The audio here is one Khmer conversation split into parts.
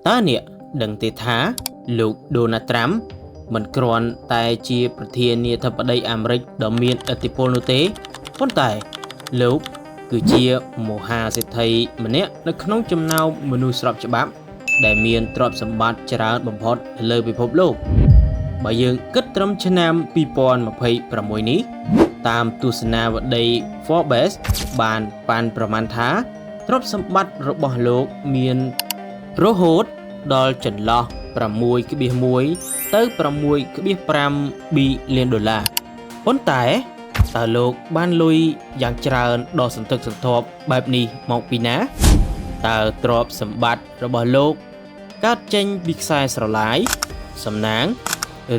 តើអ្នកដឹងទេថាលោក Donald Trump មិនគ្រាន់តែជាប្រធានាធិបតីអាមេរិកដ៏មានឥទ្ធិពលនោះទេប៉ុន្តែលោកគឺជាមហាសេដ្ឋីម្នាក់នៅក្នុងចំណោមមនុស្សស្របច្បាប់ដែលមានទ្រព្យសម្បត្តិច្រើនបំផុតលើពិភពលោកបើយើងគិតត្រឹមឆ្នាំ2026នេះតាមទស្សនាវដ្តី Forbes បានប៉ាន់ប្រមាណថាទ្រព្យសម្បត្តិរបស់លោកមានរហូតដល់ចន្លោះ 6.1 ទៅ 6.5 ប៊ីលានដុល្លារប៉ុន្តែតើលោកបានលុយយ៉ាងច្រើនដល់សន្ធឹកសន្ធាប់បែបនេះមកពីណាតើទ្រព្យសម្បត្តិរបស់លោកកើតចេញពីខ្សែស្រឡាយសំណាង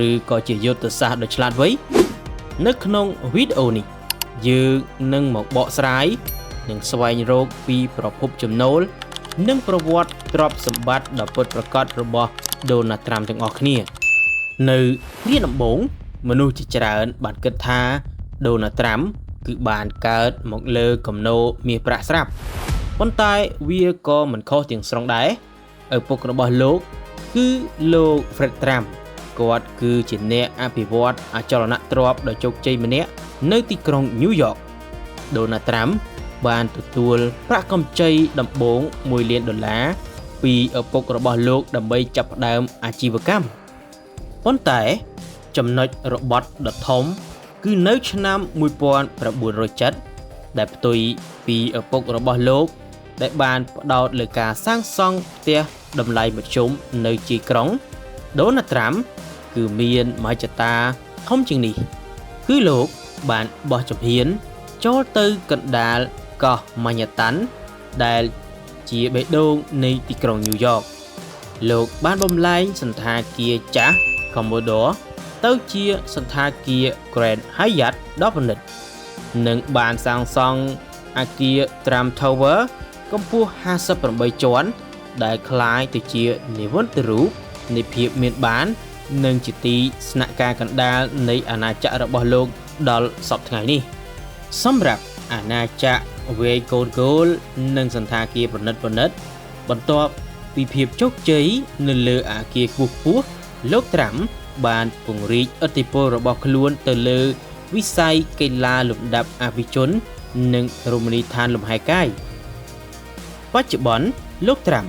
ឬក៏ជាយុទ្ធសាស្ត្រដ៏ឆ្លាតវៃនៅក្នុងវីដេអូនេះយើងនឹងមកបកស្រាយនិងស្វែងរកពីប្រភពចំណូលនិងប្រវត្តិទ្រព្យសម្បត្តិដ៏ពិតប្រាកដរបស់ Donald Trump ទាំងអស់គ្នានៅគ្រាដំបូងមនុស្សជាច្រើនបានគិតថា Donald Trump គឺបានកើតមកលើគំនរមាសប្រាក់ស្រាប់ប៉ុន្តែវាក៏មិនខុសទាំងស្រុងដែរឪពុករបស់លោកគឺលោក Fred Trump គាត់គឺជាអ្នកអភិវឌ្ឍអចលនទ្រព្យដ៏ជោគជ័យម្នាក់នៅទីក្រុង New York Donald Trump បានទទួលប្រាក់កម្ចីដំបូង$1 លានពីឪពុករបស់លោកដើម្បីចាប់ផ្ដើមអាជីវកម្មប៉ុន្តែចំណុចរបត់ដ៏ធំគឺនៅឆ្នាំ1907ដែលផ្ទុយពីឪពុករបស់លោកដែលបានផ្ដោតលើការសាងសង់ផ្ទះតម្លៃមធ្យមនៅជាយក្រុង Donald Trump គឺមានមហិច្ឆតាធំជាងនេះគឺលោកបានបោះជំហានចូលទៅកណ្ដាលកោះ Manhattan ដែលជាបេះដូងនៃទីក្រុង New York លោកបានបំលែងសន្តាគារចាស់ Commodore ទៅជាសន្តាគារ Grand Hyatt ដ៏ប្រណិតនិងបានសាងសង់អគារ Trump Tower កម្ពស់58ជាន់ដែលคล้ายទៅជានិវត្តរូបនៃភាពមានបាននិងជាទីស្នាក់ការកណ្ដាលនៃអាណាចក្ររបស់លោកដល់សព្វថ្ងៃនេះសម្រាប់អាណាចក្រវាយកូនគោលនិងសន្តាគារប្រណិតបន្ទាប់ពីភាពជោគជ័យនៅលើអគារខ្ពស់លោក Trump បានពង្រីកឥទ្ធិពលរបស់ខ្លួនទៅលើវិស័យកីឡាលំដាប់អភិជននិងរមណីយដ្ឋានលំហែកាយបច្ចុប្បន្នលោក Trump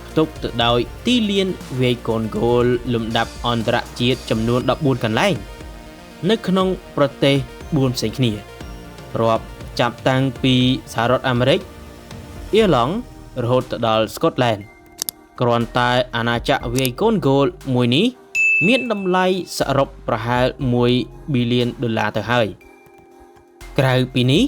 ផ្ទុកទៅដោយទីលានវាយកូនគោលលំដាប់អន្តរជាតិចំនួន14កន្លែងនៅក្នុងប្រទេស4ផ្សេងគ្នារាប់ចាប់តាំងពីសហរដ្ឋអាមេរិកអ៊ីឡង់រហូតទៅដល់ស្កុតឡែនគ្រាន់តែអាណាចក្រវាយកូនគោលមួយនេះមានតម្លៃសរុបប្រហែល$1 ប៊ីលានទៅហើយក្រៅពីនេះ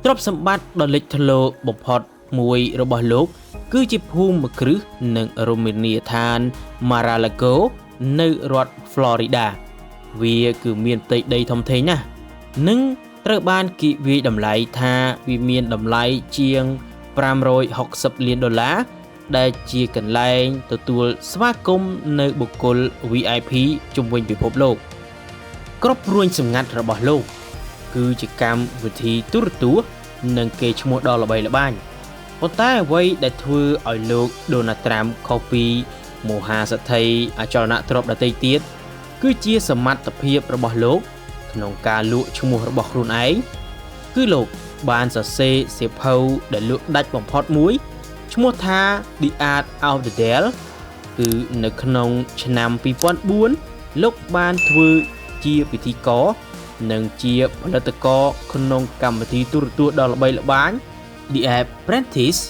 ទ្រព្យសម្បត្តិដ៏លេចធ្លោបំផុតមួយរបស់លោកគឺជាភូមិគ្រឹះនិងរមណីយដ្ឋាន Mar-a-Lago នៅរដ្ឋ Florida វាគឺមានផ្ទៃដីធំធេងណាស់និងត្រូវបានគេវាយតម្លៃថាវាមានតម្លៃជាង$560 លានដែលជាកន្លែងទទួលស្វាគមន៍នៅបុគ្គល VIP ជុំវិញពិភពលោកគ្រប់ព្រួញសម្ងាត់របស់លោកគឺជាកម្មវិធីទូរទស្សន៍និងកេរ្តិ៍ឈ្មោះដ៏ល្បីល្បាញប៉ុន្តែអ្វីដែលធ្វើឲ្យលោក Donald Trump ខុសពីមហាសេដ្ឋីអចលនទ្រព្យដទៃទៀតគឺជាសមត្ថភាពរបស់លោកក្នុងការលក់ឈ្មោះរបស់ខ្លួនឯងគឺលោកបានសរសេរសៀវភៅដែលលក់ដាច់បំផុតមួយឈ្មោះថា The Art of the Deal គឺនៅក្នុងឆ្នាំ2004លោកបានធ្វើជាពិធីករនិងជាផលិតករក្នុងកម្មវិធីទូរទស្សន៍ដ៏ល្បីល្បាញ The Apprentice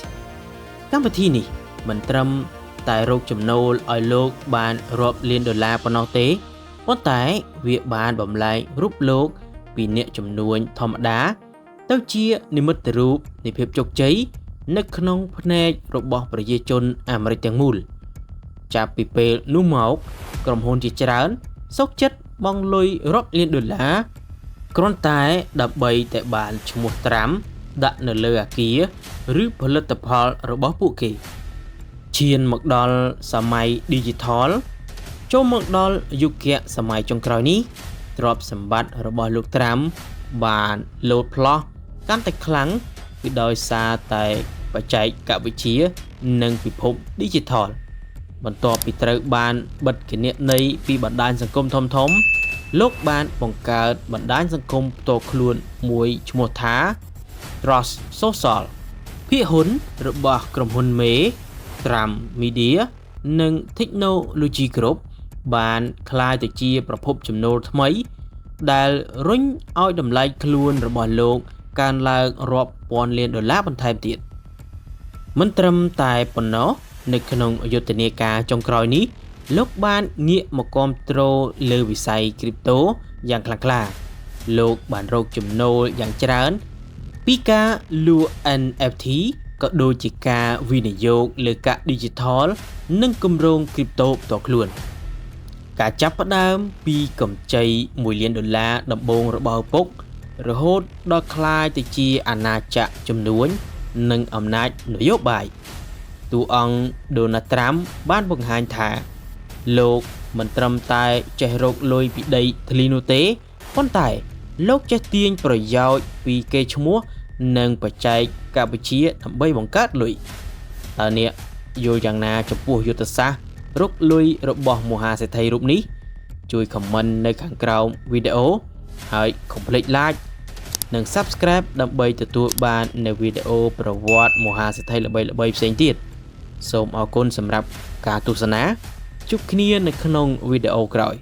កម្មវិធីនេះមិនត្រឹមតែរកចំណូលឲ្យលោកបានរាប់លានដុល្លារប៉ុណ្ណោះទេប៉ុន្តែវាបានបំលែងរូបលោកពីអ្នកជំនួញធម្មតាទៅជានិមិត្តរូបនៃភាពជោគជ័យនៅក្នុងភ្នែករបស់ប្រជាជនអាមេរិកទាំងមូលចាប់ពីពេលនោះមកក្រុមហ៊ុនជាច្រើនសុខចិត្តបង់លុយរាប់លានដុល្លារគ្រាន់តែដើម្បីតែបានឈ្មោះ Trump ដាក់នៅលើអគារឬផលិតផលរបស់ពួកគេឈានមកដល់សម័យ Digital ចូលមកដល់យុគសម័យចុងក្រោយនេះទ្រព្យសម្បត្តិរបស់លោក Trump បានលោតផ្លោះកាន់តែខ្លាំងគឺដោយសារតែបច្ចេកវិទ្យានិងពិភព Digital បន្ទាប់ពីត្រូវបានបិទគណនីពីបណ្ដាញសង្គមធំៗលោកបានបង្កើតបណ្ដាញសង្គមផ្ទាល់ខ្លួនមួយឈ្មោះថា Trust Social ភាគហ៊ុនរបស់ក្រុមហ៊ុនមេ Trump Media និង Technology Group បានក្លាយទៅជាប្រភពចំណូលថ្មីដែលរុញឲ្យតម្លៃខ្លួនរបស់លោកកើនឡើងរាប់ពាន់លានដុល្លារបន្ថែមទៀតមិនត្រឹមតែប៉ុណ្ណោះនៅក្នុងយុទ្ធនាការចុងក្រោយនេះលោកបានងាកមកគាំទ្រលើវិស័យ crypto យ៉ាងខ្លាំងក្លាលោកបានរកចំណូលយ៉ាងច្រើនពីការលក់ NFT ក៏ដូចជាការវិនិយោគលើកាក់ Digital និងគម្រោង crypto ផ្ទាល់ខ្លួនការចាប់ផ្ដើមពីកម្ចី$1 លានដំបូងរបស់ឪពុករហូតដល់ក្លាយទៅជាអាណាចក្រជំនួញនិងអំណាចនយោបាយតួអង្គ Donald Trump បានបង្ហាញថាលោកមិនត្រឹមតែចេះរកលុយពីដីធ្លីនោះទេប៉ុន្តែលោកចេះទាញប្រយោជន៍ពីកេរ្តិ៍ឈ្មោះនិងបច្ចេកវិទ្យាដើម្បីបង្កើតលុយតើអ្នកយល់យ៉ាងណាចំពោះយុទ្ធសាស្ត្ររកលុយរបស់មហាសេដ្ឋីរូបនេះជួយ comment នៅខាងក្រោមវីដេអូហើយកុំភ្លេច like និង subscribe ដើម្បីទទួលបាននូវវីដេអូប្រវត្តិមហាសេដ្ឋីល្បីៗផ្សេងទៀតសូមអរគុណសម្រាប់ការទស្សនាជួបគ្នានៅក្នុងវីដេអូក្រោយ